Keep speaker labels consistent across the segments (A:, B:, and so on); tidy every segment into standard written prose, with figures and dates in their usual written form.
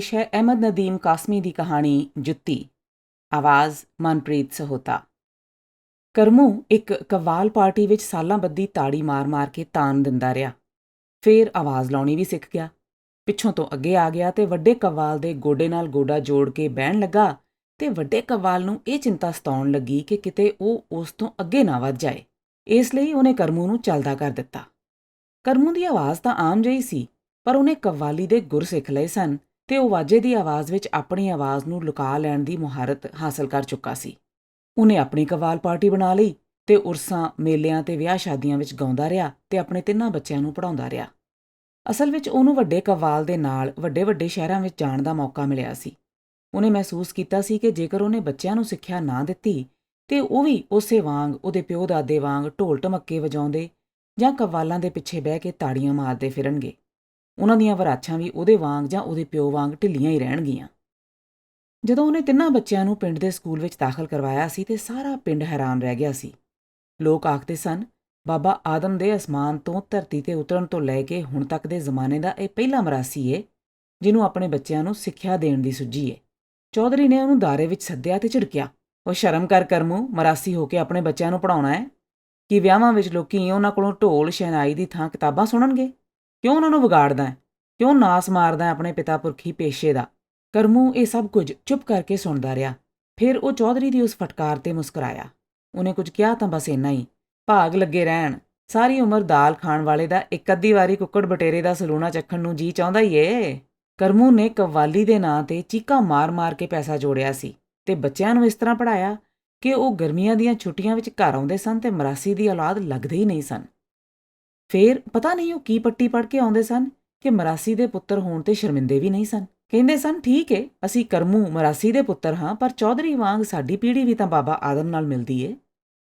A: पेश है अहमद नदीम कासमी की कहानी जुत्ती। आवाज़ मनप्रीत सहोता। करमू एक कव्वाल पार्टी ਵਿੱਚ ਸਾਲਾਂ ਬੱਧੀ ਤਾੜੀ ਮਾਰ-ਮਾਰ ਕੇ ਤਾਨ ਦਿੰਦਾ ਰਿਹਾ। ਫੇਰ ਆਵਾਜ਼ ਲਾਉਣੀ ਵੀ ਸਿੱਖ ਗਿਆ। ਪਿੱਛੋਂ ਤੋਂ ਅੱਗੇ ਆ ਗਿਆ ਤੇ ਵੱਡੇ ਕव्ਵਾਲ ਦੇ ਗੋਡੇ ਨਾਲ ਗੋਡਾ ਜੋੜ ਕੇ ਬਹਿਣ ਲੱਗਾ ਤੇ ਵੱਡੇ ਕव्ਵਾਲ ਨੂੰ ਇਹ ਚਿੰਤਾ ਸਤਾਉਣ ਲੱਗੀ ਕਿ ਕਿਤੇ ਉਹ ਉਸ ਤੋਂ ਅੱਗੇ ਨਾ ਵੱਧ ਜਾਏ। ਇਸ ਲਈ ਉਹਨੇ ਕਰਮੂ ਨੂੰ ਚੱਲਦਾ ਕਰ ਦਿੱਤਾ। ਕਰਮੂ ਦੀ ਆਵਾਜ਼ ਤਾਂ ਆਮ ਜਿਹੀ ਸੀ, ਪਰ ਉਹਨੇ ਕव्ਵਾਲੀ ਦੇ ਗੁਰ ਸਿੱਖ ਲਏ ਸਨ ਤੇ ਉਹ ਵਾਜੇ ਦੀ ਆਵਾਜ਼ ਵਿੱਚ ਆਪਣੀ ਆਵਾਜ਼ ਨੂੰ ਲੁਕਾ ਲੈਣ ਦੀ ਮੁਹਾਰਤ ਹਾਸਲ ਕਰ ਚੁੱਕਾ ਸੀ। ਉਹਨੇ ਆਪਣੀ ਕव्ਵਾਲ ਪਾਰਟੀ ਬਣਾ ਲਈ ਤੇ ਉਰਸਾਂ, ਮੇਲਿਆਂ ਤੇ ਵਿਆਹ ਸ਼ਾਦੀਆਂ ਵਿੱਚ ਗਾਉਂਦਾ ਰਿਹਾ ਤੇ ਆਪਣੇ 3 ਬੱਚਿਆਂ ਨੂੰ ਪੜ੍ਹਾਉਂਦਾ ਰਿਹਾ। ਅਸਲ ਵਿੱਚ ਉਹਨੂੰ ਵੱਡੇ ਕव्ਵਾਲ ਦੇ ਨਾਲ ਵੱਡੇ-ਵੱਡੇ ਸ਼ਹਿਰਾਂ ਵਿੱਚ ਜਾਣ ਦਾ ਮੌਕਾ ਮਿਲਿਆ ਸੀ। ਉਹਨੇ ਮਹਿਸੂਸ ਕੀਤਾ ਸੀ ਕਿ ਜੇਕਰ ਉਹਨੇ ਬੱਚਿਆਂ ਨੂੰ ਸਿੱਖਿਆ ਨਾ ਦਿੱਤੀ ਤੇ ਉਹ ਵੀ ਉਸੇ ਵਾਂਗ ਉਹਦੇ ਪਿਓ ਦਾਦੇ ਵਾਂਗ ਢੋਲ ਢਮੱਕੇ ਵਜਾਉਂਦੇ ਜਾਂ ਕव्ਵਾਲਾਂ ਦੇ ਪਿੱਛੇ ਬਹਿ ਕੇ ਤਾੜੀਆਂ ਮਾਰਦੇ ਫਿਰਨਗੇ। ਉਹਨਾਂ ਦੀਆਂ ਵਰਾਛਾਂ ਵੀ ਉਹਦੇ ਵਾਂਗ ਜਾਂ ਉਹਦੇ ਪਿਓ ਵਾਂਗ ਢਿੱਲੀਆਂ ਹੀ ਰਹਿਣਗੀਆਂ। ਜਦੋਂ ਉਹਨੇ 3 ਬੱਚਿਆਂ ਨੂੰ ਪਿੰਡ ਦੇ ਸਕੂਲ ਵਿੱਚ ਦਾਖਲ ਕਰਵਾਇਆ ਸੀ ਤੇ ਸਾਰਾ ਪਿੰਡ ਹੈਰਾਨ ਰਹਿ ਗਿਆ ਸੀ। ਲੋਕ ਆਖਦੇ ਸਨ, ਬਾਬਾ ਆਦਮ ਦੇ ਅਸਮਾਨ ਤੋਂ ਧਰਤੀ ਤੇ ਉਤਰਨ ਤੋਂ ਲੈ ਕੇ ਹੁਣ ਤੱਕ ਦੇ ਜ਼ਮਾਨੇ ਦਾ ਇਹ ਪਹਿਲਾ ਮਰਾਸੀ ਏ ਜਿਹਨੂੰ ਆਪਣੇ ਬੱਚਿਆਂ ਨੂੰ ਸਿੱਖਿਆ ਦੇਣ ਦੀ ਸੁੱਝੀ ਏ। ਚੌਧਰੀ ਨੇ ਉਹਨੂੰ ਦਾਰੇ ਵਿੱਚ ਸੱਦਿਆ ਤੇ ਝਿੜਕਿਆ, ਉਹ ਸ਼ਰਮ ਕਰ ਕਰਮੂ, ਮਰਾਸੀ ਹੋ ਕੇ ਆਪਣੇ ਬੱਚਿਆਂ ਨੂੰ ਪੜ੍ਹਾਉਣਾ ਹੈ? ਕਿ ਵਿਆਹਾਂ ਵਿੱਚ ਲੋਕੀ ਉਹਨਾਂ ਕੋਲੋਂ ਢੋਲ ਸ਼ਹਿਨਾਈ ਦੀ ਥਾਂ ਕਿਤਾਬਾਂ ਸੁਣਨਗੇ? ਕਿਉਂ ਉਹਨਾਂ ਨੂੰ ਵਿਗਾੜਦਾ ਹੈ? ਕਿਉਂ ਨਾਸ ਮਾਰਦਾ ਆਪਣੇ ਪਿਤਾ ਪੁਰਖੀ ਪੇਸ਼ੇ ਦਾ? ਕਰਮੂ ਇਹ ਸਭ ਕੁਝ ਚੁੱਪ ਕਰਕੇ ਸੁਣਦਾ ਰਿਹਾ। ਫਿਰ ਉਹ ਚੌਧਰੀ ਦੀ ਉਸ ਫਟਕਾਰ ਤੇ ਮੁਸਕਰਾਇਆ। ਉਹਨੇ ਕੁਝ ਕਿਹਾ ਤਾਂ ਬਸ ਇੰਨਾ ਹੀ, ਭਾਗ ਲੱਗੇ ਰਹਿਣ। ਸਾਰੀ ਉਮਰ ਦਾਲ ਖਾਣ ਵਾਲੇ ਦਾ ਇੱਕ ਅੱਧੀ ਵਾਰੀ ਕੁੱਕੜ ਬਟੇਰੇ ਦਾ ਸਲੂਣਾ ਚੱਖਣ ਨੂੰ ਜੀ ਚਾਹੁੰਦਾ ਹੀ ਏ। ਕਰਮੂ ਨੇ ਕव्ਵਾਲੀ ਦੇ ਨਾਂ ਤੇ ਚੀਕਾਂ ਮਾਰ-ਮਾਰ ਕੇ ਪੈਸਾ ਜੋੜਿਆ ਸੀ ਤੇ ਬੱਚਿਆਂ ਨੂੰ ਇਸ ਤਰ੍ਹਾਂ ਪੜ੍ਹਾਇਆ ਕਿ ਉਹ ਗਰਮੀਆਂ ਦੀਆਂ ਛੁੱਟੀਆਂ ਵਿੱਚ ਘਰ ਆਉਂਦੇ ਸਨ ਤੇ ਮਰਾਸੀ ਦੀ ਔਲਾਦ ਲੱਗਦੇ ਹੀ ਨਹੀਂ ਸਨ। ਫੇਰ ਪਤਾ ਨਹੀਂ ਉਹ ਕੀ ਪੱਟੀ ਪੜ੍ਹ ਕੇ ਆਉਂਦੇ ਸਨ ਕਿ ਮਰਾਸੀ ਦੇ ਪੁੱਤਰ ਹੋਣ ਤੇ ਸ਼ਰਮਿੰਦੇ ਵੀ ਨਹੀਂ ਸਨ। ਕਹਿੰਦੇ ਸਨ, ਠੀਕ ਏ, ਅਸੀਂ ਕਰਮੂ ਮਰਾਸੀ ਦੇ ਪੁੱਤਰ ਹਾਂ, ਪਰ ਚੌਧਰੀ ਵਾਂਗ ਸਾਡੀ ਪੀੜ੍ਹੀ ਵੀ ਤਾਂ ਬਾਬਾ ਆਦਮ ਨਾਲ ਮਿਲਦੀ ਏ।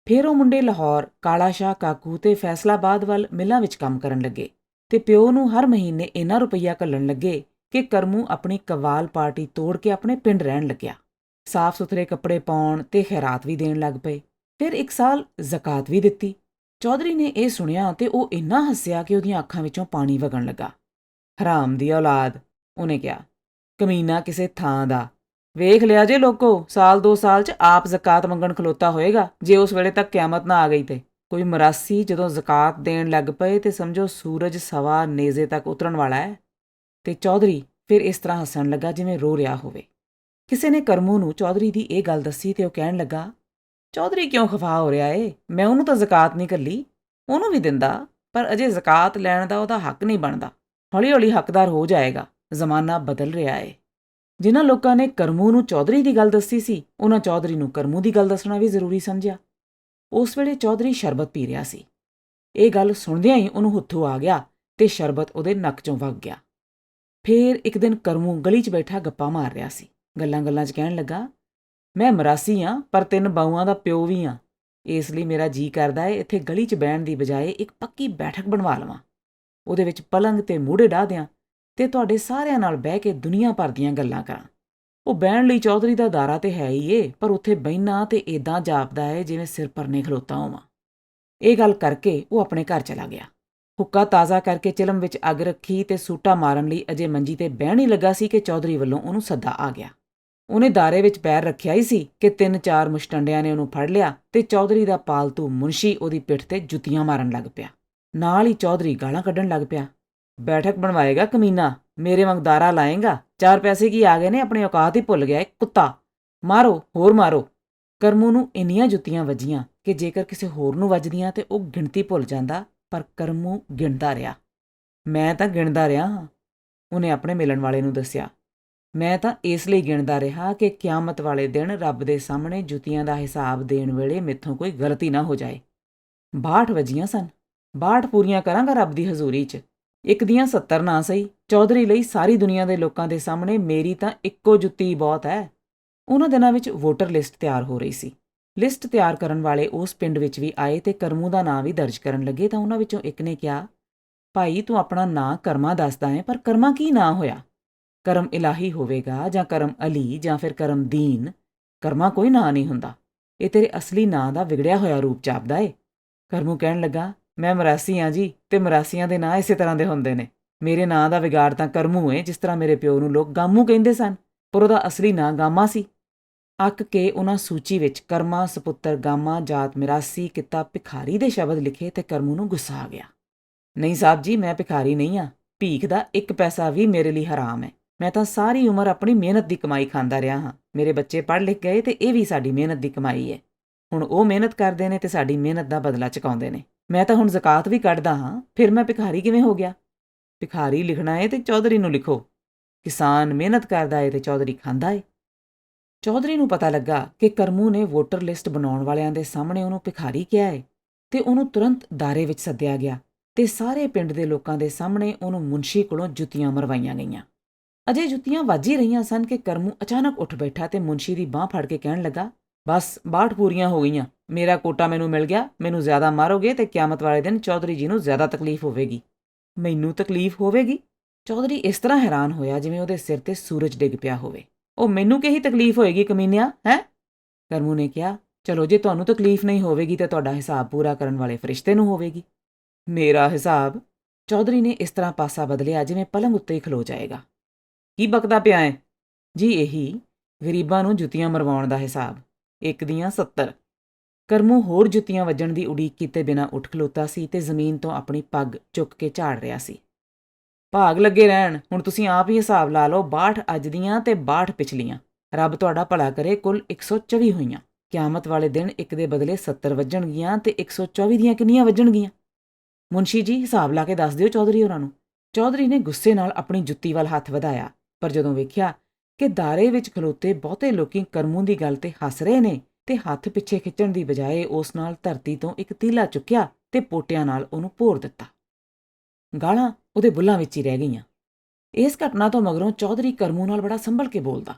A: ਫਿਰ ਉਹ ਮੁੰਡੇ ਲਾਹੌਰ, ਕਾਲਾ ਸ਼ਾਹ ਕਾਕੂ ਤੇ ਫੈਸਲਾਬਾਦ ਵੱਲ ਮਿਲਾਂ ਵਿੱਚ ਕੰਮ ਕਰਨ ਲੱਗੇ ਤੇ ਪਿਓ ਨੂੰ ਹਰ ਮਹੀਨੇ ਇੰਨਾ ਰੁਪਈਆ ਘੱਲਣ ਲੱਗੇ ਕਿ ਕਰਮੂ ਆਪਣੀ ਕव्ਵਾਲ ਪਾਰਟੀ ਤੋੜ ਕੇ ਆਪਣੇ ਪਿੰਡ ਰਹਿਣ ਲੱਗਿਆ। ਸਾਫ਼ ਸੁਥਰੇ ਕੱਪੜੇ ਪਾਉਣ ਤੇ ਖੈਰਾਤ ਵੀ ਦੇਣ ਲੱਗ ਪਏ। ਫਿਰ ਇੱਕ ਸਾਲ ਜ਼ਕਾਤ ਵੀ ਦਿੱਤੀ। ਚੌਧਰੀ ਨੇ ਇਹ ਸੁਣਿਆ ਤੇ ਉਹ ਇੰਨਾ ਹੱਸਿਆ ਕਿ ਉਹਦੀਆਂ ਅੱਖਾਂ ਵਿੱਚੋਂ ਪਾਣੀ ਵਗਣ ਲੱਗਾ। ਹਰਾਮ ਦੀ ਔਲਾਦ, ਉਹਨੇ ਕਿਹਾ, ਕਮੀਨਾ ਕਿਸੇ ਥਾਂ ਦਾ। ਵੇਖ ਲਿਆ ਜੇ ਲੋਕੋ, ਸਾਲ 2 ਸਾਲ 'ਚ ਆਪ ਜ਼ਕਾਤ ਮੰਗਣ ਖਲੋਤਾ ਹੋਏਗਾ ਜੇ ਉਸ ਵੇਲੇ ਤੱਕ ਕਿਆਮਤ ਨਾ ਆ ਗਈ ਤੇ। ਕੋਈ ਮਰਾਸੀ ਜਦੋਂ ਜ਼ਕਾਤ ਦੇਣ ਲੱਗ ਪਏ ਤੇ ਸਮਝੋ ਸੂਰਜ ਸਵਾ ਨੇਜ਼ੇ ਤੱਕ ਉਤਰਨ ਵਾਲਾ ਹੈ। ਤੇ ਚੌਧਰੀ ਫਿਰ ਇਸ ਤਰ੍ਹਾਂ ਹੱਸਣ ਲੱਗਾ ਜਿਵੇਂ ਰੋ ਰਿਹਾ ਹੋਵੇ। ਕਿਸੇ ਨੇ ਕਰਮੂ ਨੂੰ ਚੌਧਰੀ ਦੀ ਇਹ ਗੱਲ ਦੱਸੀ ਤੇ ਉਹ ਕਹਿਣ ਲੱਗਾ, ਚੌਧਰੀ ਕਿਉਂ ਖਫਾ ਹੋ ਰਿਹਾ ਏ? ਮੈਂ ਉਹਨੂੰ ਤਾਂ ਜ਼ਕਾਤ ਨਹੀਂ ਘੱਲੀ, ਉਹਨੂੰ ਵੀ ਦਿੰਦਾ, ਪਰ ਅਜੇ ਜ਼ਕਾਤ ਲੈਣ ਦਾ ਉਹਦਾ ਹੱਕ ਨਹੀਂ ਬਣਦਾ। ਹੌਲੀ-ਹੌਲੀ ਹੱਕਦਾਰ ਹੋ ਜਾਏਗਾ, ਜ਼ਮਾਨਾ ਬਦਲ ਰਿਹਾ ਏ। ਜਿਨ੍ਹਾਂ ਲੋਕਾਂ ਨੇ ਕਰਮੂ ਨੂੰ ਚੌਧਰੀ ਦੀ ਗੱਲ ਦੱਸੀ ਸੀ, ਉਹਨਾਂ ਚੌਧਰੀ ਨੂੰ ਕਰਮੂ ਦੀ ਗੱਲ ਦੱਸਣਾ ਵੀ ਜ਼ਰੂਰੀ ਸਮਝਿਆ। ਉਸ ਵੇਲੇ ਚੌਧਰੀ ਸ਼ਰਬਤ ਪੀ ਰਿਹਾ ਸੀ। ਇਹ ਗੱਲ ਸੁਣਦਿਆਂ ਹੀ ਉਹਨੂੰ ਹੁੱਥੂ ਆ ਗਿਆ ਤੇ ਸ਼ਰਬਤ ਉਹਦੇ ਨੱਕ 'ਚੋਂ ਵਗ ਗਿਆ। ਫੇਰ ਇੱਕ ਦਿਨ ਕਰਮੂ ਗਲੀ 'ਚ ਬੈਠਾ ਗੱਪਾਂ ਮਾਰ ਰਿਹਾ ਸੀ। ਗੱਲਾਂ-ਗੱਲਾਂ 'ਚ ਕਹਿਣ ਲੱਗਾ, ਮੈਂ ਮਰਾਸੀ ਹਾਂ, ਪਰ 3 ਬਾਊਆਂ ਦਾ ਪਿਓ ਵੀ ਹਾਂ। ਇਸ ਲਈ ਮੇਰਾ ਜੀ ਕਰਦਾ ਏ ਇੱਥੇ ਗਲੀ 'ਚ ਬਹਿਣ ਦੀ ਬਜਾਏ ਇੱਕ ਪੱਕੀ ਬੈਠਕ ਬਣਵਾ ਲਵਾਂ। ਉਹਦੇ ਵਿੱਚ ਪਲੰਗ ਤੇ ਮੂਹੜੇ ਡਾਹ ਦਿਆਂ ਤੇ ਤੁਹਾਡੇ ਸਾਰਿਆਂ ਨਾਲ ਬਹਿ ਕੇ ਦੁਨੀਆ ਭਰ ਦੀਆਂ ਗੱਲਾਂ ਕਰਾਂ। ਉਹ ਬਹਿਣ ਲਈ ਚੌਧਰੀ ਦਾ ਦਾਰਾ ਤੇ ਹੈ ਹੀ ਏ, ਪਰ ਉੱਥੇ ਬਹਿਣਾ ਤੇ ਏਦਾਂ ਜਾਪਦਾ ਏ ਜਿਵੇਂ ਸਿਰ ਪਰਨੇ ਖਲੋਤਾ ਹੋਵਾਂ। ਇਹ ਗੱਲ ਕਰਕੇ ਉਹ ਆਪਣੇ ਘਰ ਚਲਾ ਗਿਆ। ਹੁੱਕਾ ਤਾਜ਼ਾ ਕਰਕੇ ਚਿਲਮ ਵਿੱਚ ਅੱਗ ਰੱਖੀ ਤੇ ਸੂਟਾ ਮਾਰਨ ਲਈ ਅਜੇ ਮੰਜੀ ਤੇ ਬਹਿਣ ਹੀ ਲੱਗਾ ਸੀ ਕਿ ਚੌਧਰੀ ਵੱਲੋਂ ਉਹਨੂੰ ਸੱਦਾ ਆ ਗਿਆ। ਉਹਨੇ ਦਾਰੇ ਵਿੱਚ ਪੈਰ ਰੱਖਿਆ ਹੀ ਸੀ ਕਿ 3-4 ਮੁਸ਼ਟੰਡਿਆਂ ਨੇ ਉਹਨੂੰ ਫੜ ਲਿਆ ਤੇ ਚੌਧਰੀ ਦਾ ਪਾਲਤੂ ਮੁਨਸ਼ੀ ਉਹਦੀ ਪਿੱਠ ਤੇ ਜੁੱਤੀਆਂ ਮਾਰਨ ਲੱਗ ਪਿਆ। ਨਾਲ ਹੀ ਚੌਧਰੀ ਗਾਲਾਂ ਕੱਢਣ ਲੱਗ ਪਿਆ, ਬੈਠਕ ਬਣਵਾਏਗਾ ਕਮੀਨਾ, ਮੇਰੇ ਵਾਂਗ ਦਾਰਾ ਲਾਏਗਾ? 4 ਪੈਸੇ ਕੀ ਆ ਗਏ ਨੇ, ਆਪਣੀ ਔਕਾਤ ਹੀ ਭੁੱਲ ਗਿਆ, ਕੁੱਤਾ। ਮਾਰੋ, ਹੋਰ ਮਾਰੋ। ਕਰਮੂ ਨੂੰ ਇੰਨੀਆਂ ਜੁੱਤੀਆਂ ਵੱਜੀਆਂ ਕਿ ਜੇਕਰ ਕਿਸੇ ਹੋਰ ਨੂੰ ਵੱਜਦੀਆਂ ਤੇ ਉਹ ਗਿਣਤੀ ਭੁੱਲ ਜਾਂਦਾ, ਪਰ ਕਰਮੂ ਗਿਣਦਾ ਰਿਹਾ। ਮੈਂ ਤਾਂ ਗਿਣਦਾ ਰਿਹਾ ਹਾਂ, ਉਹਨੇ ਆਪਣੇ ਮਿਲਣ ਵਾਲੇ ਨੂੰ ਦੱਸਿਆ। ਮੈਂ ਤਾਂ ਇਸ ਲਈ ਗਿਣਦਾ ਰਿਹਾ ਕਿ ਕਿਆਮਤ ਵਾਲੇ ਦਿਨ ਰੱਬ ਦੇ ਸਾਹਮਣੇ ਜੁੱਤੀਆਂ ਦਾ ਹਿਸਾਬ ਦੇਣ ਵੇਲੇ ਮੈਥੋਂ ਕੋਈ ਗਲਤੀ ਨਾ ਹੋ ਜਾਏ। 62 ਵੱਜੀਆਂ ਸਨ। 62 ਪੂਰੀਆਂ ਕਰਾਂਗਾ ਰੱਬ ਦੀ ਹਜ਼ੂਰੀ 'ਚ। ਇੱਕ ਦੀਆਂ 70 ਨਾ ਸਹੀ, ਚੌਧਰੀ ਲਈ ਸਾਰੀ ਦੁਨੀਆ ਦੇ ਲੋਕਾਂ ਦੇ ਸਾਹਮਣੇ ਮੇਰੀ ਤਾਂ ਇੱਕੋ ਜੁੱਤੀ ਬਹੁਤ ਹੈ। ਉਹਨਾਂ ਦਿਨਾਂ ਵਿੱਚ ਵੋਟਰ ਲਿਸਟ ਤਿਆਰ ਹੋ ਰਹੀ ਸੀ। ਲਿਸਟ ਤਿਆਰ ਕਰਨ ਵਾਲੇ ਉਸ ਪਿੰਡ ਵਿੱਚ ਵੀ ਆਏ ਤੇ ਕਰਮੂ ਦਾ ਨਾਂ ਵੀ ਦਰਜ ਕਰਨ ਲੱਗੇ ਤਾਂ ਉਹਨਾਂ ਵਿੱਚੋਂ ਇੱਕ ਨੇ ਕਿਹਾ, ਭਾਈ ਤੂੰ ਆਪਣਾ ਨਾਂ ਕਰਮਾ ਦੱਸਦਾ ਹੈ, ਪਰ ਕਰਮਾ ਕੀ ਨਾਂ ਹੋਇਆ? ਕਰਮ ਇਲਾਹੀ ਹੋਵੇਗਾ ਜਾਂ ਕਰਮ ਅਲੀ ਜਾਂ ਫਿਰ ਕਰਮ ਦੀਨ। ਕਰਮਾ ਕੋਈ ਨਾਂ ਨਹੀਂ ਹੁੰਦਾ। ਇਹ ਤੇਰੇ ਅਸਲੀ ਨਾਂ ਦਾ ਵਿਗੜਿਆ ਹੋਇਆ ਰੂਪ ਜਾਪਦਾ ਏ। ਕਰਮੂ ਕਹਿਣ ਲੱਗਾ, ਮੈਂ ਮਰਾਸੀ ਹਾਂ ਜੀ, ਤੇ ਮਰਾਸੀਆਂ ਦੇ ਨਾਂ ਇਸੇ ਤਰ੍ਹਾਂ ਦੇ ਹੁੰਦੇ ਨੇ। ਮੇਰੇ ਨਾਂ ਦਾ ਵਿਗਾੜ ਤਾਂ ਕਰਮੂ ਏ, ਜਿਸ ਤਰ੍ਹਾਂ ਮੇਰੇ ਪਿਓ ਨੂੰ ਲੋਕ ਗਾਮੂ ਕਹਿੰਦੇ ਸਨ, ਪਰ ਉਹਦਾ ਅਸਲੀ ਨਾਂ ਗਾਮਾ ਸੀ। ਅੱਕ ਕੇ ਉਹਨਾਂ ਸੂਚੀ ਵਿੱਚ ਕਰਮਾ ਸਪੁੱਤਰ ਗਾਮਾ ਜਾਤ ਮਿਰਾਸੀ ਕਿੱਤਾ ਭਿਖਾਰੀ ਦੇ ਸ਼ਬਦ ਲਿਖੇ ਤੇ ਕਰਮੂ ਨੂੰ ਗੁੱਸਾ ਆ ਗਿਆ। ਨਹੀਂ ਸਾਹਿਬ ਜੀ, ਮੈਂ ਭਿਖਾਰੀ ਨਹੀਂ ਆ। ਭੀਖ ਦਾ 1 ਪੈਸਾ ਵੀ ਮੇਰੇ ਲਈ ਹਰਾਮ ਹੈ। ਮੈਂ ਤਾਂ ਸਾਰੀ ਉਮਰ ਆਪਣੀ ਮਿਹਨਤ ਦੀ ਕਮਾਈ ਖਾਂਦਾ ਰਿਹਾ ਹਾਂ। ਮੇਰੇ ਬੱਚੇ ਪੜ੍ਹ ਲਿਖ ਗਏ ਤੇ ਇਹ ਵੀ ਸਾਡੀ ਮਿਹਨਤ ਦੀ ਕਮਾਈ ਹੈ। ਹੁਣ ਉਹ ਮਿਹਨਤ ਕਰਦੇ ਨੇ ਤੇ ਸਾਡੀ ਮਿਹਨਤ ਦਾ ਬਦਲਾ ਚੁਕਾਉਂਦੇ ਨੇ। ਮੈਂ ਤਾਂ ਹੁਣ ਜ਼ਕਾਤ ਵੀ ਕੱਢਦਾ ਹਾਂ, ਫਿਰ ਮੈਂ ਭਿਖਾਰੀ ਕਿਵੇਂ ਹੋ ਗਿਆ? ਭਿਖਾਰੀ ਲਿਖਣਾ ਏ ਤੇ ਚੌਧਰੀ ਨੂੰ ਲਿਖੋ। ਕਿਸਾਨ ਮਿਹਨਤ ਕਰਦਾ ਏ ਤੇ ਚੌਧਰੀ ਖਾਂਦਾ ਏ। ਚੌਧਰੀ ਨੂੰ ਪਤਾ ਲੱਗਾ ਕਿ ਕਰਮੂ ਨੇ ਵੋਟਰ ਲਿਸਟ ਬਣਾਉਣ ਵਾਲਿਆਂ ਦੇ ਸਾਹਮਣੇ ਉਹਨੂੰ ਭਿਖਾਰੀ ਕਿਹਾ ਏ ਤੇ ਉਹਨੂੰ ਤੁਰੰਤ ਦਾਰੇ ਵਿੱਚ ਸੱਦਿਆ ਗਿਆ ਤੇ ਸਾਰੇ ਪਿੰਡ ਦੇ ਲੋਕਾਂ ਦੇ ਸਾਹਮਣੇ ਉਹਨੂੰ ਮੁਨਸ਼ੀ ਕੋਲੋਂ ਜੁੱਤੀਆਂ ਮਰਵਾਈਆਂ ਗਈਆਂ। ਅਜੇ ਜੁੱਤੀਆਂ ਵੱਜ ਹੀ ਰਹੀਆਂ ਸਨ ਕਿ ਕਰਮੂ ਅਚਾਨਕ ਉੱਠ ਬੈਠਾ ਤੇ ਮੁਨਸ਼ੀ ਦੀ ਬਾਂਹ ਫੜ ਕੇ ਕਹਿਣ ਲੱਗਾ, ਬਸ 62 ਪੂਰੀਆਂ ਹੋ ਗਈਆਂ। ਮੇਰਾ ਕੋਟਾ ਮੈਨੂੰ ਮਿਲ ਗਿਆ। ਮੈਨੂੰ ਜ਼ਿਆਦਾ ਮਾਰੋਗੇ ਤੇ ਕਿਆਮਤ ਵਾਲੇ ਦਿਨ ਚੌਧਰੀ ਜੀ ਨੂੰ ਜ਼ਿਆਦਾ ਤਕਲੀਫ ਹੋਵੇਗੀ। ਮੈਨੂੰ ਤਕਲੀਫ ਹੋਵੇਗੀ? ਚੌਧਰੀ ਇਸ ਤਰ੍ਹਾਂ ਹੈਰਾਨ ਹੋਇਆ ਜਿਵੇਂ ਉਹਦੇ ਸਿਰ ਤੇ ਸੂਰਜ ਡਿੱਗ ਪਿਆ ਹੋਵੇ। ਉਹ ਮੈਨੂੰ ਕਿਹੀ ਤਕਲੀਫ ਹੋਏਗੀ ਕਮੀਨਿਆ, ਹੈਂ? ਕਰਮੂ ਨੇ ਕਿਹਾ, ਚਲੋ ਜੇ ਤੁਹਾਨੂੰ ਤਕਲੀਫ ਨਹੀਂ ਹੋਵੇਗੀ ਤਾਂ ਤੁਹਾਡਾ ਹਿਸਾਬ ਪੂਰਾ ਕਰਨ ਵਾਲੇ ਫਰਿਸ਼ਤੇ ਨੂੰ ਹੋਵੇਗੀ। ਮੇਰਾ ਹਿਸਾਬ? ਚੌਧਰੀ ਨੇ ਇਸ ਤਰ੍ਹਾਂ ਪਾਸਾ ਬਦਲਿਆ ਜਿਵੇਂ ਪਲੰਗ ਉੱਤੇ ਹੀ ਖਲੋ ਜਾਏਗਾ। ਕੀ ਬਕਦਾ ਪਿਆ ਹੈ? ਜੀ ਇਹੀ, ਗਰੀਬਾਂ ਨੂੰ ਜੁੱਤੀਆਂ ਮਰਵਾਉਣ ਦਾ ਹਿਸਾਬ। 1 ਦੀਆਂ 70। ਕਰਮੂ ਹੋਰ ਜੁੱਤੀਆਂ ਵੱਜਣ ਦੀ ਉਡੀਕ ਕੀਤੇ ਬਿਨਾਂ ਉੱਠ ਖਲੋਤਾ ਸੀ ਤੇ ਜ਼ਮੀਨ ਤੋਂ ਆਪਣੀ ਪੱਗ ਚੁੱਕ ਕੇ ਝਾੜ ਰਿਹਾ ਸੀ। ਭਾਗ ਲੱਗੇ ਰਹਿਣ। ਹੁਣ ਤੁਸੀਂ ਆਪ ਹੀ ਹਿਸਾਬ ਲਾ ਲਓ। 62 ਅੱਜ ਦੀਆਂ ਤੇ 62 ਪਿਛਲੀਆਂ। ਰੱਬ ਤੁਹਾਡਾ ਭਲਾ ਕਰੇ, ਕੁੱਲ 124 ਹੋਈਆਂ। ਕਿਆਮਤ ਵਾਲੇ ਦਿਨ 1 ਦੇ ਬਦਲੇ 70 ਵੱਜਣਗੀਆਂ ਤੇ 124 ਦੀਆਂ ਕਿੰਨੀਆਂ ਵੱਜਣਗੀਆਂ? ਮੁਨਸ਼ੀ ਜੀ, ਹਿਸਾਬ ਲਾ ਕੇ ਦੱਸ ਦਿਓ ਚੌਧਰੀ ਹੋਰਾਂ ਨੂੰ। ਚੌਧਰੀ ਨੇ ਗੁੱਸੇ ਨਾਲ ਆਪਣੀ ਜੁੱਤੀ ਵੱਲ ਹੱਥ ਵਧਾਇਆ, ਪਰ ਜਦੋਂ ਵੇਖਿਆ ਕਿ ਦਾਰੇ ਵਿੱਚ ਖਲੋਤੇ ਬਹੁਤੇ ਲੋਕੀ ਕਰਮੂ ਦੀ ਗੱਲ ਤੇ ਹੱਸ ਰਹੇ ਨੇ ਤੇ ਹੱਥ ਪਿੱਛੇ ਖਿੱਚਣ ਦੀ ਬਜਾਏ ਉਸ ਨਾਲ ਧਰਤੀ ਤੋਂ ਇੱਕ ਤੀਲਾ ਚੁੱਕਿਆ ਤੇ ਪੋਟਿਆਂ ਨਾਲ ਉਹਨੂੰ ਭੋਰ ਦਿੱਤਾ। ਗਾਲਾਂ ਉਹਦੇ ਬੁੱਲ੍ਹਾਂ ਵਿੱਚ ਹੀ ਰਹਿ ਗਈਆਂ। ਇਸ ਘਟਨਾ ਤੋਂ ਮਗਰੋਂ ਚੌਧਰੀ ਕਰਮੂ ਨਾਲ ਬੜਾ ਸੰਭਲ ਕੇ ਬੋਲਦਾ।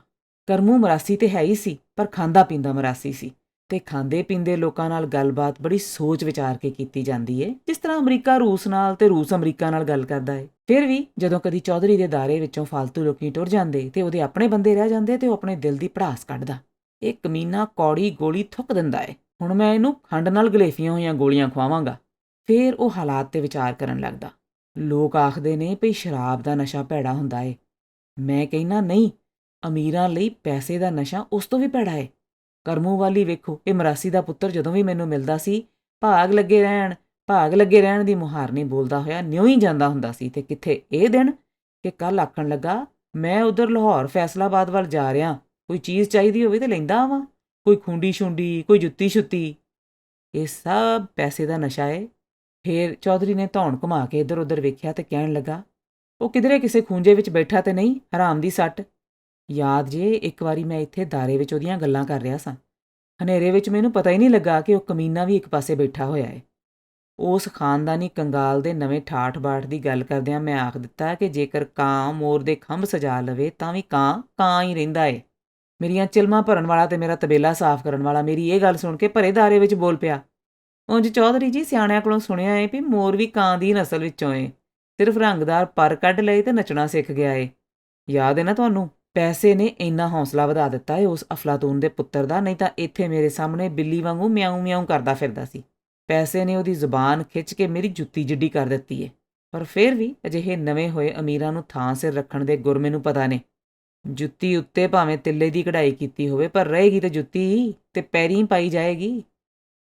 A: ਕਰਮੂ ਮਰਾਸੀ ਤੇ ਹੈ ਹੀ ਸੀ, ਪਰ ਖਾਂਦਾ ਪੀਂਦਾ ਮਰਾਸੀ ਸੀ ਤੇ ਖਾਂਦੇ ਪੀਂਦੇ ਲੋਕਾਂ ਨਾਲ ਗੱਲਬਾਤ ਬੜੀ ਸੋਚ ਵਿਚਾਰ ਕੇ ਕੀਤੀ ਜਾਂਦੀ ਏ, ਜਿਸ ਤਰ੍ਹਾਂ ਅਮਰੀਕਾ ਰੂਸ ਨਾਲ ਤੇ ਰੂਸ ਅਮਰੀਕਾ ਨਾਲ ਗੱਲ ਕਰਦਾ ਏ। ਫਿਰ ਵੀ ਜਦੋਂ ਕਦੀ ਚੌਧਰੀ ਦੇ ਦਾਰੇ ਵਿੱਚੋਂ ਫਾਲਤੂ ਲੋਕੀ ਟੁਰ ਜਾਂਦੇ ਤੇ ਉਹਦੇ ਆਪਣੇ ਬੰਦੇ ਰਹਿ ਜਾਂਦੇ ਤੇ ਉਹ ਆਪਣੇ ਦਿਲ ਦੀ ਭੜਾਸ ਕੱਢਦਾ। ਇਹ ਕਮੀਨਾ ਕੌੜੀ ਗੋਲੀ ਥੁੱਕ ਦਿੰਦਾ ਏ। ਹੁਣ ਮੈਂ ਇਹਨੂੰ ਖੰਡ ਨਾਲ ਗਲੇਫੀਆਂ ਹੋਈਆਂ ਗੋਲੀਆਂ ਖਵਾਵਾਂਗਾ। ਫਿਰ ਉਹ ਹਾਲਾਤ ਤੇ ਵਿਚਾਰ ਕਰਨ ਲੱਗਦਾ। ਲੋਕ ਆਖਦੇ ਨੇ ਭਈ ਸ਼ਰਾਬ ਦਾ ਨਸ਼ਾ ਭੈੜਾ ਹੁੰਦਾ ਏ। ਮੈਂ ਕਹਿੰਦਾ ਨਹੀਂ, ਅਮੀਰਾਂ ਲਈ ਪੈਸੇ ਦਾ ਨਸ਼ਾ ਉਸ ਤੋਂ ਵੀ ਭੈੜਾ ਏ। ਕਰਮੂ ਵਾਲੀ ਵੇਖੋ, ਇਹ ਮਰਾਸੀ ਦਾ ਪੁੱਤਰ ਜਦੋਂ ਵੀ ਮੈਨੂੰ ਮਿਲਦਾ ਸੀ, ਭਾਗ ਲੱਗੇ ਰਹਿਣ, ਭਾਗ ਲੱਗੇ ਰਹਿਣ ਦੀ ਮੁਹਾਰਨੀ ਬੋਲਦਾ ਹੋਇਆ ਨਿਉਂ ਹੀ ਜਾਂਦਾ ਹੁੰਦਾ ਸੀ। ਤੇ ਕਿੱਥੇ ਇਹ ਦਿਨ ਕਿ ਕੱਲ੍ਹ ਆਖਣ ਲੱਗਾ, ਮੈਂ ਉਧਰ ਲਾਹੌਰ ਫੈਸਲਾਬਾਦ ਵੱਲ ਜਾ ਰਿਹਾ, ਕੋਈ ਚੀਜ਼ ਚਾਹੀਦੀ ਹੋਵੇ ਤੇ ਲੈਂਦਾ ਆਵਾਂ, ਕੋਈ ਖੁੰਡੀ ਛੁੰਡੀ, ਕੋਈ ਜੁੱਤੀ ਛੁੱਤੀ। ਇਹ ਸਭ ਪੈਸੇ ਦਾ ਨਸ਼ਾ ਏ। ਫਿਰ ਚੌਧਰੀ ਨੇ ਧੌਣ ਘੁਮਾ ਕੇ ਇੱਧਰ ਉੱਧਰ ਵੇਖਿਆ ਤੇ ਕਹਿਣ ਲੱਗਾ, ਉਹ ਕਿਧਰੇ ਕਿਸੇ ਖੂੰਜੇ ਵਿੱਚ ਬੈਠਾ ਤੇ ਨਹੀਂ, ਹਰਾਮ ਦੀ ਸੱਟ? ਯਾਦ ਜੇ ਇੱਕ ਵਾਰੀ ਮੈਂ ਇੱਥੇ ਦਾਰੇ ਵਿੱਚ ਉਹਦੀਆਂ ਗੱਲਾਂ ਕਰ ਰਿਹਾ ਸਾਂ। ਹਨੇਰੇ ਵਿੱਚ ਮੈਨੂੰ ਪਤਾ ਹੀ ਨਹੀਂ ਲੱਗਾ ਕਿ ਉਹ ਕਮੀਨਾ ਵੀ ਇੱਕ ਪਾਸੇ ਬੈਠਾ ਹੋਇਆ ਏ। ਉਸ ਖਾਨਦਾਨੀ ਕੰਗਾਲ ਦੇ ਨਵੇਂ ਠਾਠ ਬਾਠ ਦੀ ਗੱਲ ਕਰਦਿਆਂ ਮੈਂ ਆਖ ਦਿੱਤਾ ਕਿ ਜੇਕਰ ਕਾਂ ਮੋਰ ਦੇ ਖੰਭ ਸਜਾ ਲਵੇ ਤਾਂ ਵੀ ਕਾਂ ਕਾਂ ਹੀ ਰਹਿੰਦਾ ਏ। ਮੇਰੀਆਂ ਚਿਲਮਾਂ ਭਰਨ ਵਾਲਾ ਤੇ ਮੇਰਾ ਤਬੇਲਾ ਸਾਫ਼ ਕਰਨ ਵਾਲਾ ਮੇਰੀ ਇਹ ਗੱਲ ਸੁਣ ਕੇ ਭਰੇ ਦਾਰੇ ਵਿੱਚ ਬੋਲ ਪਿਆ, ਉਂਝ ਚੌਧਰੀ ਜੀ, ਸਿਆਣਿਆਂ ਕੋਲੋਂ ਸੁਣਿਆ ਏ ਵੀ ਮੋਰ ਵੀ ਕਾਂ ਦੀ ਨਸਲ ਵਿੱਚੋਂ ਏ। ਸਿਰਫ ਰੰਗਦਾਰ ਪਰ ਕੱਢ ਲਏ ਤੇ ਨੱਚਣਾ ਸਿੱਖ ਗਿਆ ਏ। ਯਾਦ ਏ ਨਾ ਤੁਹਾਨੂੰ? ਪੈਸੇ ਨੇ ਇੰਨਾ ਹੌਸਲਾ ਵਧਾ ਦਿੱਤਾ ਏ ਉਸ ਅਫਲਾਤੂਨ ਦੇ ਪੁੱਤਰ ਦਾ, ਨਹੀਂ ਤਾਂ ਇੱਥੇ ਮੇਰੇ ਸਾਹਮਣੇ ਬਿੱਲੀ ਵਾਂਗੂ ਮਿਆਉਂ ਮਿਆਉਂ ਕਰਦਾ ਫਿਰਦਾ ਸੀ। ਪੈਸੇ ਨੇ ਉਹਦੀ ਜ਼ੁਬਾਨ ਖਿੱਚ ਕੇ ਮੇਰੀ ਜੁੱਤੀ ਜਿੱਡੀ ਕਰ ਦਿੱਤੀ ਏ। ਪਰ ਫਿਰ ਵੀ ਅਜਿਹੇ ਨਵੇਂ ਹੋਏ ਅਮੀਰਾਂ ਨੂੰ ਥਾਂ ਸਿਰ ਰੱਖਣ ਦੇ ਗੁਰ ਮੈਨੂੰ ਪਤਾ ਨੇ। ਜੁੱਤੀ ਉੱਤੇ ਭਾਵੇਂ ਤਿੱਲੇ ਦੀ ਕਢਾਈ ਕੀਤੀ ਹੋਵੇ, ਪਰ ਰਹੇਗੀ ਤੇ ਜੁੱਤੀ ਤੇ ਪੈਰੀਂ ਪਾਈ ਜਾਏਗੀ।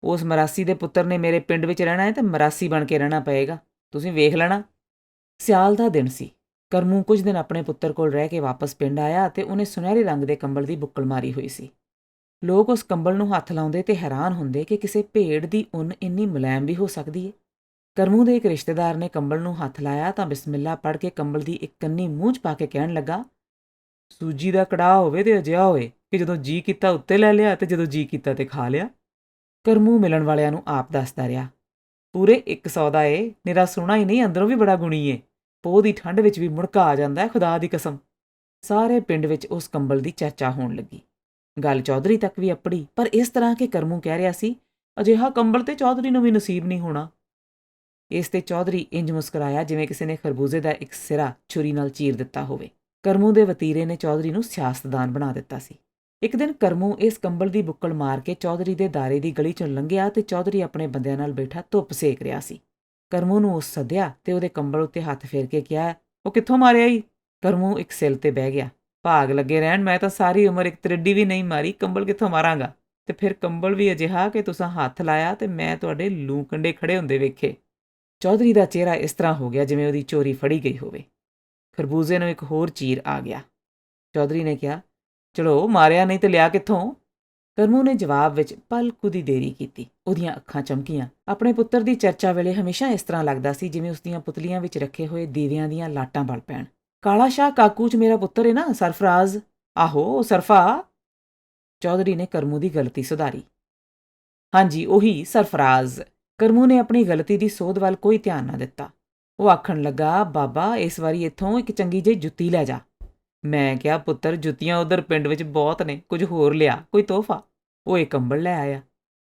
A: ਉਸ ਮਰਾਸੀ ਦੇ ਪੁੱਤਰ ਨੇ ਮੇਰੇ ਪਿੰਡ ਵਿੱਚ ਰਹਿਣਾ ਹੈ ਤੇ ਮਰਾਸੀ ਬਣ ਕੇ ਰਹਿਣਾ ਪਏਗਾ। ਤੁਸੀਂ ਵੇਖ ਲੈਣਾ। ਸਿਆਲ ਦਾ ਦਿਨ ਸੀ। ਕਰਮੂ ਕੁਝ ਦਿਨ ਆਪਣੇ ਪੁੱਤਰ ਕੋਲ ਰਹਿ ਕੇ ਵਾਪਸ ਪਿੰਡ ਆਇਆ ਤੇ ਉਹਨੇ ਸੁਨਹਿਰੇ ਰੰਗ ਦੇ ਕੰਬਲ ਦੀ ਬੁੱਕਲ ਮਾਰੀ ਹੋਈ ਸੀ। ਲੋਕ ਉਸ ਕੰਬਲ ਨੂੰ ਹੱਥ ਲਾਉਂਦੇ ਤੇ ਹੈਰਾਨ ਹੁੰਦੇ ਕਿ ਕਿਸੇ ਭੇਡ ਦੀ ਉੱਨ ਇੰਨੀ ਮੁਲਾਇਮ ਵੀ ਹੋ ਸਕਦੀ ਏ। ਕਰਮੂ ਦੇ ਇੱਕ ਰਿਸ਼ਤੇਦਾਰ ਨੇ ਕੰਬਲ ਨੂੰ ਹੱਥ ਲਾਇਆ ਤਾਂ ਬਿਸਮਿਲ੍ਲਾ ਪੜ੍ਹ ਕੇ ਕੰਬਲ ਦੀ ਇੱਕ ਕੰਨੀ ਮੂੰਹ 'ਚ ਪਾ ਕੇ ਕਹਿਣ ਲੱਗਾ, ਸੂਜੀ ਦਾ ਕੜਾਹ ਹੋਵੇ ਤੇ ਅਜਿਹਾ ਹੋਏ ਕਿ ਜਦੋਂ ਜੀ ਕੀਤਾ ਉੱਤੇ ਲੈ ਲਿਆ ਤੇ ਜਦੋਂ ਜੀ ਕੀਤਾ ਤੇ ਖਾ ਲਿਆ। ਕਰਮੂ ਮਿਲਣ ਵਾਲਿਆਂ ਨੂੰ ਆਪ ਦੱਸਦਾ ਰਿਹਾ, ਪੂਰੇ 100 ਦਾ ਏ, ਨਿਰਾ ਸੋਹਣਾ ਹੀ ਨਹੀਂ, ਅੰਦਰੋਂ ਵੀ ਬੜਾ ਗੁਣੀ ਏ। ਪੋਹ ਦੀ ਠੰਡ ਵਿੱਚ ਵੀ ਮੁੜਕਾ ਆ ਜਾਂਦਾ ਹੈ, ਖੁਦਾ ਦੀ ਕਸਮ। ਸਾਰੇ ਪਿੰਡ ਵਿੱਚ ਉਸ ਕੰਬਲ ਦੀ ਚਰਚਾ ਹੋਣ ਲੱਗੀ। ਗੱਲ ਚੌਧਰੀ ਤੱਕ ਵੀ ਅੱਪੜੀ, ਪਰ ਇਸ ਤਰ੍ਹਾਂ ਕਿ ਕਰਮੂ ਕਹਿ ਰਿਹਾ ਸੀ, ਅਜਿਹਾ ਕੰਬਲ ਤੇ ਚੌਧਰੀ ਨੂੰ ਵੀ ਨਸੀਬ ਨਹੀਂ ਹੋਣਾ। ਇਸ ਤੇ ਚੌਧਰੀ ਇੰਜ ਮੁਸਕਰਾਇਆ ਜਿਵੇਂ ਕਿਸੇ ਨੇ ਖਰਬੂਜ਼ੇ ਦਾ ਇੱਕ ਸਿਰਾ ਛੁਰੀ ਨਾਲ ਚੀਰ ਦਿੱਤਾ ਹੋਵੇ। ਕਰਮੂ ਦੇ ਵਤੀਰੇ ਨੇ ਚੌਧਰੀ ਨੂੰ ਸਿਆਸਤਦਾਨ ਬਣਾ ਦਿੱਤਾ ਸੀ। ਇੱਕ ਦਿਨ ਕਰਮੂ ਇਸ ਕੰਬਲ ਦੀ ਬੁੱਕਲ ਮਾਰ ਕੇ ਚੌਧਰੀ ਦੇ ਦਾਰੇ ਦੀ ਗਲੀ 'ਚੋਂ ਲੰਘਿਆ ਤੇ ਚੌਧਰੀ ਆਪਣੇ ਬੰਦਿਆਂ ਨਾਲ ਬੈਠਾ ਧੁੱਪ ਸੇਕ ਰਿਹਾ ਸੀ। ਕਰਮੂ ਨੂੰ ਉਸ ਸੱਦਿਆ ਤੇ ਉਹਦੇ ਕੰਬਲ ਉੱਤੇ ਹੱਥ ਫੇਰ ਕੇ ਕਿਹਾ, ਉਹ ਕਿੱਥੋਂ ਮਾਰਿਆ ਈ? ਕਰਮੂ ਇੱਕ ਸਿਲ 'ਤੇ ਬਹਿ ਗਿਆ। ਭਾਗ ਲੱਗੇ ਰਹਿਣ, ਮੈਂ ਤਾਂ ਸਾਰੀ ਉਮਰ ਇੱਕ ਤਰੱਡੀ ਵੀ ਨਹੀਂ ਮਾਰੀ, ਕੰਬਲ ਕਿੱਥੋਂ ਮਾਰਾਂਗਾ? ਤੇ ਫਿਰ ਕੰਬਲ ਵੀ ਅਜਿਹਾ ਕਿ ਤੁਸਾਂ ਹੱਥ ਲਾਇਆ ਤੇ ਮੈਂ ਤੁਹਾਡੇ ਲੂੰ ਕੰਡੇ ਖੜ੍ਹੇ ਹੁੰਦੇ ਵੇਖੇ। ਚੌਧਰੀ ਦਾ ਚਿਹਰਾ ਇਸ ਤਰ੍ਹਾਂ ਹੋ ਗਿਆ ਜਿਵੇਂ ਉਹਦੀ ਚੋਰੀ ਫੜੀ ਗਈ ਹੋਵੇ। ਖਰਬੂਜ਼ੇ ਨੂੰ ਇੱਕ ਹੋਰ ਚੀਰ ਆ ਗਿਆ। ਚੌਧਰੀ ਨੇ ਕਿਹਾ, ਚਲੋ ਮਾਰਿਆ ਨਹੀਂ ਤੇ ਲਿਆ ਕਿੱਥੋਂ? ਕਰਮੂ ਨੇ ਜਵਾਬ ਵਿੱਚ ਪਲ ਕੁ ਦੀ ਦੇਰੀ ਕੀਤੀ। ਉਹਦੀਆਂ ਅੱਖਾਂ ਚਮਕੀਆਂ। ਆਪਣੇ ਪੁੱਤਰ ਦੀ ਚਰਚਾ ਵੇਲੇ ਹਮੇਸ਼ਾ ਇਸ ਤਰ੍ਹਾਂ ਲੱਗਦਾ ਸੀ ਜਿਵੇਂ ਉਸਦੀਆਂ ਪੁਤਲੀਆਂ ਵਿੱਚ ਰੱਖੇ ਹੋਏ ਦੀਵਿਆਂ ਦੀਆਂ ਲਾਟਾਂ ਬਲ ਪੈਣ। ਕਾਲਾ ਸ਼ਾਹ ਕਾਕੂ 'ਚ ਮੇਰਾ ਪੁੱਤਰ ਹੈ ਨਾ, ਸਰਫਰਾਜ਼। ਆਹੋ ਸਰਫਾ। ਚੌਧਰੀ ਨੇ ਕਰਮੂ ਦੀ ਗਲਤੀ ਸੁਧਾਰੀ। ਹਾਂਜੀ ਉਹੀ ਸਰਫਰਾਜ਼। ਕਰਮੂ ਨੇ ਆਪਣੀ ਗਲਤੀ ਦੀ ਸੋਧ ਵੱਲ ਕੋਈ ਧਿਆਨ ਨਾ ਦਿੱਤਾ। ਉਹ ਆਖਣ ਲੱਗਾ, ਬਾਬਾ ਇਸ ਵਾਰੀ ਇੱਥੋਂ ਇੱਕ ਚੰਗੀ ਜਿਹੀ ਜੁੱਤੀ ਲੈ ਜਾ। ਮੈਂ ਕਿਹਾ, ਪੁੱਤਰ ਜੁੱਤੀਆਂ ਉਧਰ ਪਿੰਡ ਵਿੱਚ ਬਹੁਤ ਨੇ, ਕੁਝ ਹੋਰ ਲਿਆ, ਕੋਈ ਤੋਹਫਾ। ਉਹ ਇਹ ਕੰਬਲ ਲੈ ਆਇਆ।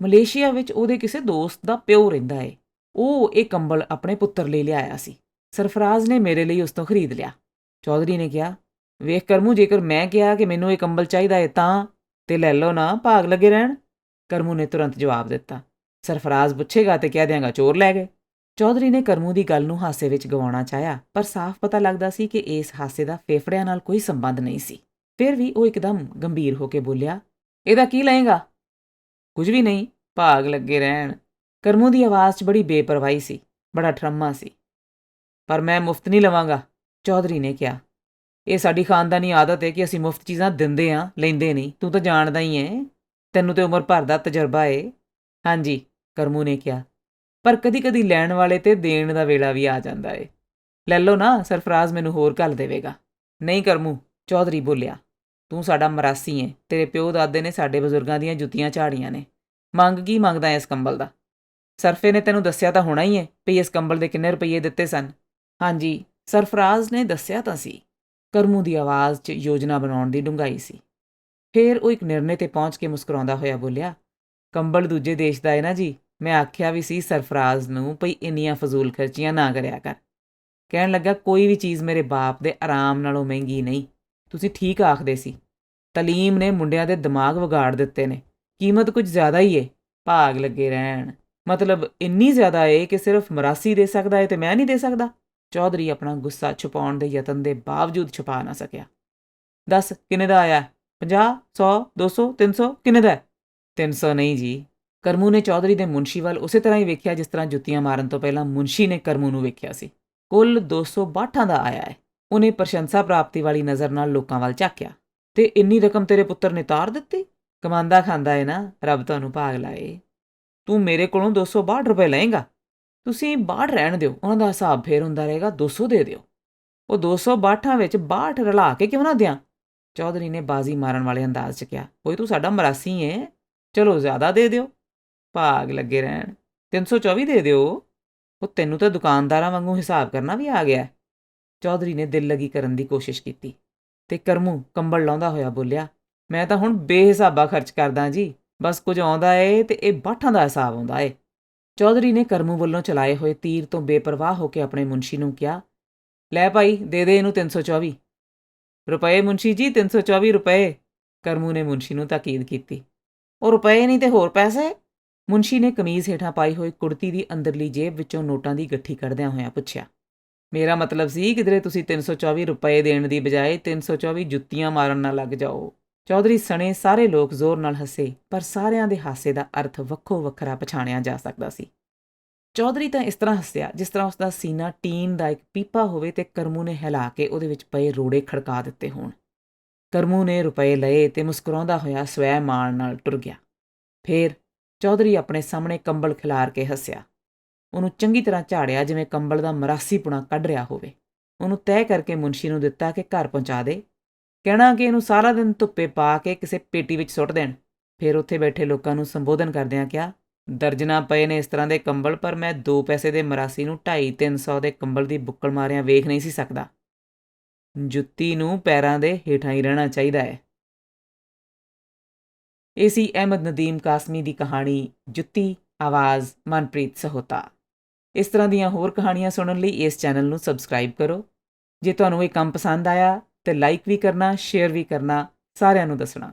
A: ਮਲੇਸ਼ੀਆ ਵਿੱਚ ਉਹਦੇ ਕਿਸੇ ਦੋਸਤ ਦਾ ਪਿਓ ਰਹਿੰਦਾ ਏ। ਉਹ ਇਹ ਕੰਬਲ ਆਪਣੇ ਪੁੱਤਰ ਲਈ ਲਿਆਇਆ ਸੀ। ਸਰਫਰਾਜ਼ ਨੇ ਮੇਰੇ ਲਈ ਉਸ ਤੋਂ ਖਰੀਦ ਲਿਆ। ਚੌਧਰੀ ਨੇ ਕਿਹਾ, ਵੇਖ ਕਰਮੂ, ਜੇਕਰ ਮੈਂ ਕਿਹਾ ਕਿ ਮੈਨੂੰ ਇਹ ਕੰਬਲ ਚਾਹੀਦਾ ਏ ਤਾਂ ਤੇ ਲੈ ਲਓ ਨਾ, ਭਾਗ ਲੱਗੇ ਰਹਿਣ। ਕਰਮੂ ਨੇ ਤੁਰੰਤ ਜਵਾਬ ਦਿੱਤਾ। ਸਰਫਰਾਜ਼ ਪੁੱਛੇਗਾ ਤੇ ਕਹਿ ਦਿਆਂਗਾ ਚੋਰ ਲੈ ਗਏ। ਚੌਧਰੀ ਨੇ ਕਰਮੂ ਦੀ ਗੱਲ ਨੂੰ ਹਾਸੇ ਵਿੱਚ ਗਵਾਉਣਾ ਚਾਹਿਆ, ਪਰ ਸਾਫ਼ ਪਤਾ ਲੱਗਦਾ ਸੀ ਕਿ ਇਸ ਹਾਸੇ ਦਾ ਫੇਫੜਿਆਂ ਨਾਲ ਕੋਈ ਸੰਬੰਧ ਨਹੀਂ ਸੀ। ਫਿਰ ਵੀ ਉਹ ਇੱਕਦਮ ਗੰਭੀਰ ਹੋ ਕੇ ਬੋਲਿਆ, ਇਹਦਾ ਕੀ ਲਏਗਾ? ਕੁਝ ਵੀ ਨਹੀਂ, ਭਾਗ ਲੱਗੇ ਰਹਿਣ। ਕਰਮੂ ਦੀ ਆਵਾਜ਼ 'ਚ ਬੜੀ ਬੇਪਰਵਾਹੀ ਸੀ, ਬੜਾ ਠਰਮਾ ਸੀ। ਪਰ ਮੈਂ ਮੁਫਤ ਨਹੀਂ ਲਵਾਂਗਾ, ਚੌਧਰੀ ਨੇ ਕਿਹਾ। ਇਹ ਸਾਡੀ ਖਾਨਦਾਨੀ ਆਦਤ ਹੈ ਕਿ ਅਸੀਂ ਮੁਫਤ ਚੀਜ਼ਾਂ ਦਿੰਦੇ ਹਾਂ, ਲੈਂਦੇ ਨਹੀਂ। ਤੂੰ ਤਾਂ ਜਾਣਦਾ ਹੀ ਏ, ਤੈਨੂੰ ਤੇ ਉਮਰ ਭਰ ਦਾ ਤਜਰਬਾ ਏ। ਹਾਂਜੀ, ਕਰਮੂ ਨੇ ਕਿਹਾ, ਪਰ ਕਦੀ-ਕਦੀ ਲੈਣ ਵਾਲੇ ਤੇ ਦੇਣ ਦਾ ਵੇਲਾ ਵੀ ਆ ਜਾਂਦਾ ਏ। ਲੈ ਲਓ ਨਾ, ਸਰਫਰਾਜ਼ ਮੈਨੂੰ ਹੋਰ ਘੱਲ ਦੇਵੇਗਾ। ਨਹੀਂ ਕਰਮੂ, ਚੌਧਰੀ ਬੋਲਿਆ, ਤੂੰ ਸਾਡਾ ਮਰਾਸੀ ਏ। ਤੇਰੇ ਪਿਓ ਦਾਦੇ ਨੇ ਸਾਡੇ ਬਜ਼ੁਰਗਾਂ ਦੀਆਂ ਜੁੱਤੀਆਂ ਝਾੜੀਆਂ ਨੇ। ਮੰਗ ਕੀ ਮੰਗਦਾ ਇਸ ਕੰਬਲ ਦਾ? ਸਰਫੇ ਨੇ ਤੈਨੂੰ ਦੱਸਿਆ ਤਾਂ ਹੋਣਾ ਹੀ ਏ ਵੀ ਇਸ ਕੰਬਲ ਦੇ ਕਿੰਨੇ ਰੁਪਈਏ ਦਿੱਤੇ ਸਨ। ਹਾਂਜੀ, ਸਰਫਰਾਜ਼ ਨੇ ਦੱਸਿਆ ਤਾਂ ਸੀ। ਕਰਮੂ ਦੀ ਆਵਾਜ਼ 'ਚ ਯੋਜਨਾ ਬਣਾਉਣ ਦੀ ਡੂੰਘਾਈ ਸੀ। ਫਿਰ ਉਹ ਇੱਕ ਨਿਰਣੇ 'ਤੇ ਪਹੁੰਚ ਕੇ ਮੁਸਕਰਾਉਂਦਾ ਹੋਇਆ ਬੋਲਿਆ, ਕੰਬਲ ਦੂਜੇ ਦੇਸ਼ ਦਾ ਏ ਨਾ ਜੀ। ਮੈਂ ਆਖਿਆ ਵੀ ਸੀ ਸਰਫਰਾਜ਼ ਨੂੰ ਭਈ ਇੰਨੀਆਂ ਫਜ਼ੂਲ ਖਰਚੀਆਂ ਨਾ ਕਰਿਆ ਕਰ। ਕਹਿਣ ਲੱਗਾ, ਕੋਈ ਵੀ ਚੀਜ਼ ਮੇਰੇ ਬਾਪ ਦੇ ਆਰਾਮ ਨਾਲੋਂ ਮਹਿੰਗੀ ਨਹੀਂ। ਤੁਸੀਂ ਠੀਕ ਆਖਦੇ ਸੀ, ਤਲੀਮ ਨੇ ਮੁੰਡਿਆਂ ਦੇ ਦਿਮਾਗ ਵਿਗਾੜ ਦਿੱਤੇ ਨੇ। ਕੀਮਤ ਕੁਝ ਜ਼ਿਆਦਾ ਹੀ ਏ। ਭਾਗ ਲੱਗੇ ਰਹਿਣ। ਮਤਲਬ ਇੰਨੀ ਜ਼ਿਆਦਾ ਏ ਕਿ ਸਿਰਫ ਮਰਾਸੀ ਦੇ ਸਕਦਾ ਏ ਤੇ ਮੈਂ ਨਹੀਂ ਦੇ ਸਕਦਾ। ਚੌਧਰੀ ਆਪਣਾ ਗੁੱਸਾ ਛੁਪਾਉਣ ਦੇ ਯਤਨ ਦੇ ਬਾਵਜੂਦ ਛੁਪਾ ਨਾ ਸਕਿਆ। ਦੱਸ ਕਿੰਨੇ ਦਾ ਆਇਆ? 50, 100, 200, 300 ਕਿੰਨੇ ਦਾ? 300 ਨਹੀਂ ਜੀ। ਕਰਮੂ ਨੇ ਚੌਧਰੀ ਦੇ ਮੁਨਸ਼ੀ ਵੱਲ ਉਸੇ ਤਰ੍ਹਾਂ ਹੀ ਵੇਖਿਆ ਜਿਸ ਤਰ੍ਹਾਂ ਜੁੱਤੀਆਂ ਮਾਰਨ ਤੋਂ ਪਹਿਲਾਂ ਮੁਨਸ਼ੀ ਨੇ ਕਰਮੂ ਨੂੰ ਵੇਖਿਆ ਸੀ। ਕੁੱਲ 200 ਬਾਠਾਂ ਦਾ ਆਇਆ ਹੈ। ਉਹਨੇ ਪ੍ਰਸ਼ੰਸਾ ਪ੍ਰਾਪਤੀ ਵਾਲੀ ਨਜ਼ਰ ਨਾਲ ਲੋਕਾਂ ਵੱਲ ਝਾਕਿਆ। ਤੇ ਇੰਨੀ ਰਕਮ ਤੇਰੇ ਪੁੱਤਰ ਨੇ ਤਾਰ ਦਿੱਤੀ? ਕਮਾਂਦਾ ਖਾਂਦਾ ਏ ਨਾ, ਰੱਬ ਤੁਹਾਨੂੰ ਭਾਗ ਲਾਏ। ਤੂੰ ਮੇਰੇ ਕੋਲੋਂ 262 ਰੁਪਏ ਲਏਗਾ? ਤੁਸੀਂ 62 ਰਹਿਣ ਦਿਓ, ਉਹਨਾਂ ਦਾ ਹਿਸਾਬ ਫੇਰ ਹੁੰਦਾ ਰਹੇਗਾ। 200 ਦੇ ਦਿਓ। ਉਹ 262 ਵਿੱਚ 62 ਰਲਾ ਕੇ ਕਿਉਂ ਨਾ ਦਿਆਂ? ਚੌਧਰੀ ਨੇ ਬਾਜ਼ੀ ਮਾਰਨ ਵਾਲੇ ਅੰਦਾਜ਼ 'ਚ ਕਿਹਾ, ਕੋਈ ਤੂੰ ਸਾਡਾ ਮਰਾਸੀ ਏ, ਚਲੋ ਜ਼ਿਆਦਾ ਦੇ ਦਿਓ। ਭਾਗ ਲੱਗੇ ਰਹਿਣ। 324 ਦੇ ਦਿਓ। ਉਹ ਤੈਨੂੰ ਤਾਂ ਦੁਕਾਨਦਾਰਾਂ ਵਾਂਗੂ ਹਿਸਾਬ ਕਰਨਾ ਵੀ ਆ ਗਿਆ। ਚੌਧਰੀ ਨੇ ਦਿਲ ਲਗੀ ਕਰਨ ਦੀ ਕੋਸ਼ਿਸ਼ ਕੀਤੀ ਤੇ ਕਰਮੂ ਕੰਬਲ ਲਾਉਂਦਾ ਹੋਇਆ ਬੋਲਿਆ, ਮੈਂ ਤਾਂ ਹੁਣ ਬੇਹਿਸਾਬਾ ਖਰਚ ਕਰਦਾ ਜੀ। ਬਸ ਕੁਝ ਆਉਂਦਾ ਏ ਤੇ ਇਹ ਬਾਠਾਂ ਦਾ ਹਿਸਾਬ ਆਉਂਦਾ ਏ। ਚੌਧਰੀ ਨੇ ਕਰਮੂ ਵੱਲੋਂ ਚਲਾਏ ਹੋਏ ਤੀਰ ਤੋਂ ਬੇਪਰਵਾਹ ਹੋ ਕੇ ਆਪਣੇ ਮੁਨਸ਼ੀ ਨੂੰ ਕਿਹਾ, ਲੈ ਭਾਈ ਦੇ ਇਹਨੂੰ 324 ਰੁਪਏ। ਮੁਨਸ਼ੀ ਜੀ 324 ਰੁਪਏ। ਕਰਮੂ ਨੇ ਮੁਨਸ਼ੀ ਨੂੰ ਤਾਕੀਦ ਕੀਤੀ। ਉਹ ਰੁਪਏ ਨਹੀਂ ਤੇ ਹੋਰ ਪੈਸੇ? ਮੁਨਸ਼ੀ ਨੇ ਕਮੀਜ਼ ਹੇਠਾਂ ਪਾਈ ਹੋਈ ਕੁੜਤੀ ਦੀ ਅੰਦਰਲੀ ਜੇਬ ਵਿੱਚੋਂ ਨੋਟਾਂ ਦੀ ਗੱਠੀ ਕੱਢਦਿਆਂ ਹੋਇਆਂ ਪੁੱਛਿਆ। ਮੇਰਾ ਮਤਲਬ ਸੀ ਕਿਧਰੇ ਤੁਸੀਂ 324 ਰੁਪਏ ਦੇਣ ਦੀ ਬਜਾਏ 324 ਜੁੱਤੀਆਂ ਮਾਰਨ ਨਾ ਲੱਗ ਜਾਓ। ਚੌਧਰੀ ਸਣੇ ਸਾਰੇ ਲੋਕ ਜ਼ੋਰ ਨਾਲ ਹੱਸੇ, ਪਰ ਸਾਰਿਆਂ ਦੇ ਹਾਸੇ ਦਾ ਅਰਥ ਵੱਖੋ ਵੱਖਰਾ ਪਛਾਣਿਆ ਜਾ ਸਕਦਾ ਸੀ। ਚੌਧਰੀ ਤਾਂ ਇਸ ਤਰ੍ਹਾਂ ਹੱਸਿਆ ਜਿਸ ਤਰ੍ਹਾਂ ਉਸਦਾ ਸੀਨਾ ਟੀਨ ਦਾ ਇੱਕ ਪੀਪਾ ਹੋਵੇ ਤੇ ਕਰਮੂ ਨੇ ਹਿਲਾ ਕੇ ਉਹਦੇ ਵਿੱਚ ਪਏ ਰੋੜੇ ਖੜਕਾ ਦਿੱਤੇ ਹੋਣ। ਕਰਮੂ ਨੇ ਰੁਪਏ ਲਏ ਤੇ ਮੁਸਕਰਾਉਂਦਾ ਹੋਇਆ ਸਵੈ ਮਾਣ ਨਾਲ ਟੁਰ ਗਿਆ। ਫੇਰ ਚੌਧਰੀ ਆਪਣੇ ਸਾਹਮਣੇ ਕੰਬਲ ਖਿਲਾਰ ਕੇ ਹੱਸਿਆ। ਉਹਨੂੰ ਚੰਗੀ ਤਰ੍ਹਾਂ ਝਾੜਿਆ ਜਿਵੇਂ ਕੰਬਲ ਦਾ ਮਰਾਸੀਪੁਣਾ ਕੱਢ ਰਿਹਾ ਹੋਵੇ। ਉਹਨੂੰ ਤੈਅ ਕਰਕੇ ਮੁਨਸ਼ੀ ਨੂੰ ਦਿੱਤਾ ਕਿ ਘਰ ਪਹੁੰਚਾ ਦੇ। ਕਹਿਣਾ ਕਿ ਇਹਨੂੰ ਸਾਰਾ ਦਿਨ ਧੁੱਪੇ ਪਾ ਕੇ ਕਿਸੇ ਪੇਟੀ ਵਿੱਚ ਸੁੱਟ ਦੇਣ। ਫਿਰ ਉੱਥੇ ਬੈਠੇ ਲੋਕਾਂ ਨੂੰ ਸੰਬੋਧਨ ਕਰਦਿਆਂ ਕਿਹਾ, ਦਰਜਨਾਂ ਪਏ ਨੇ ਇਸ ਤਰ੍ਹਾਂ ਦੇ ਕੰਬਲ, ਪਰ ਮੈਂ 2 ਪੈਸੇ ਦੇ ਮਰਾਸੀ ਨੂੰ 250-300 ਦੇ ਕੰਬਲ ਦੀ ਬੁੱਕਲ ਮਾਰਿਆਂ ਵੇਖ ਨਹੀਂ ਸੀ ਸਕਦਾ। ਜੁੱਤੀ ਨੂੰ ਪੈਰਾਂ ਦੇ ਹੇਠਾਂ ਹੀ ਰਹਿਣਾ ਚਾਹੀਦਾ ਹੈ। ਇਹ ਸੀ ਅਹਿਮਦ ਨਦੀਮ ਕਾਸਮੀ ਦੀ ਕਹਾਣੀ ਜੁੱਤੀ। ਆਵਾਜ਼ ਮਨਪ੍ਰੀਤ ਸਹੋਤਾ। ਇਸ ਤਰ੍ਹਾਂ ਦੀਆਂ ਹੋਰ ਕਹਾਣੀਆਂ ਸੁਣਨ ਲਈ ਇਸ ਚੈਨਲ ਨੂੰ ਸਬਸਕ੍ਰਾਈਬ ਕਰੋ। ਜੇ ਤੁਹਾਨੂੰ ਇਹ ਕੰਮ ਪਸੰਦ ਆਇਆ ਤਾਂ ਲਾਈਕ ਵੀ ਕਰਨਾ, ਸ਼ੇਅਰ ਵੀ ਕਰਨਾ, ਸਾਰਿਆਂ ਨੂੰ ਦੱਸਣਾ।